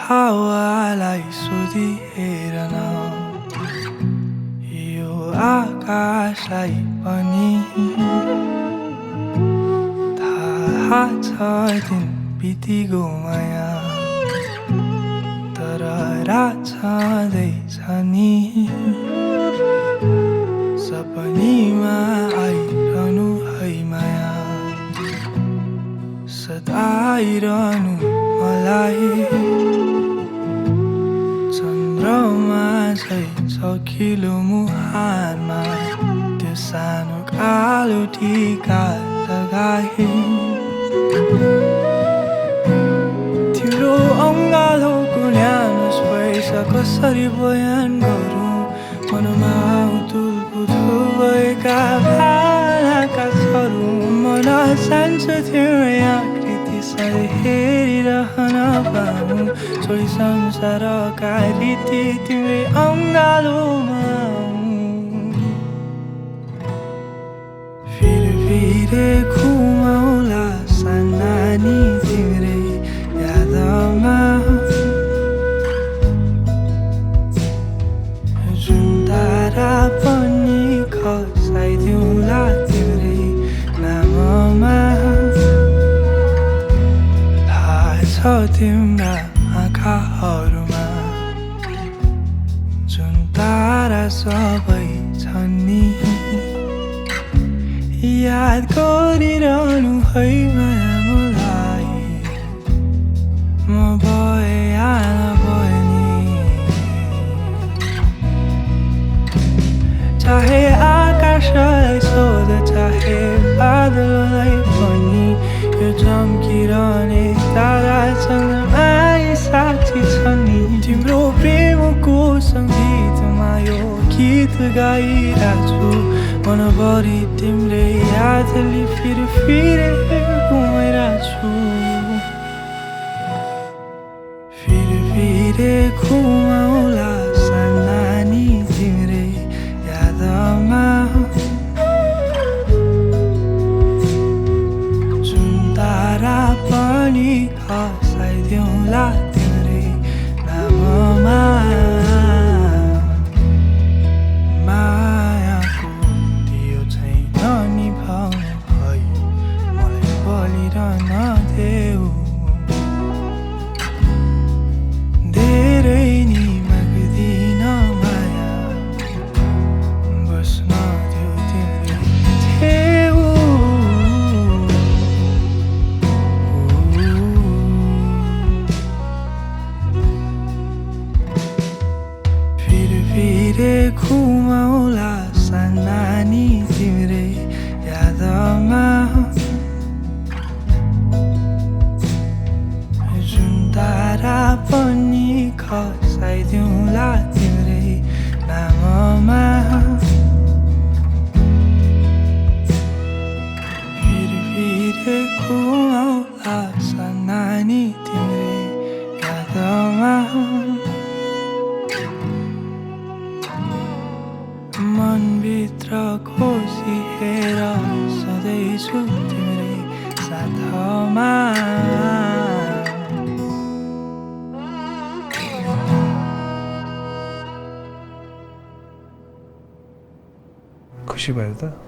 हावालाई सोधिहेर न यो आकाशलाई पनि थाहा छ दिन बितिगो माया तर रात छँदैछ नि सपनीमा आइरहनु है माया सताइरहनु मलाई चन्द्रमा झै सखिलो मुहारमा त्यो सानो कालो टीका लगाए तिम्रो अङ्गालोको न्यानो स्पर्श कसरी बयान गरौँ मनमा उथुल-पुथुल भएका भावनाका छरू मन चाहन्छ तिम्रो आकृति सधैँ हेरिरहन पाऊँ छोडी संसारका रीति तिम्रै अङ्गालोमा फिरे घुमाउला सानानी तिम्रै यादमा जुन तारा पनि खसाइदिउँला तिम्रै नाममा थाहा छ तिम्रा आँखाहरूमा जुन तारा सबै छन् नि याद गरिरहनु है माया मलाई म भए पनि चाहे आकाशलाई सोध चाहे बादललाई पनि यो चम्किरहने तारा चन्द्रमाई साक्षी छन् नि तिम्रो प्रेमको सङ्गीतमा यो गीत गाइरहेछु मनभरि तिम्रै यादले फिरे घुमाइरहेछु फिरे घुमाउला सानानी तिम्रै यादमा जुन तारा पनि खसाइदिउँला तिम्रै नाममा मायाको दियो छैन निभाउनु है मलाई बलिरहन देऊ धेरै नि माग्दिन माया बस्न देऊ तिम्रै छेउ फिरे घुमाउला सानानी तिम्रै यादमा जुन तारा पनि खसाइदिउँला तिम्रै नाममा फिरे घुमाउला सानानी तिम्रै यादमा मनभित्र खोसिएर सधैँ छु तिम्रै साथमा खुसी भयो त।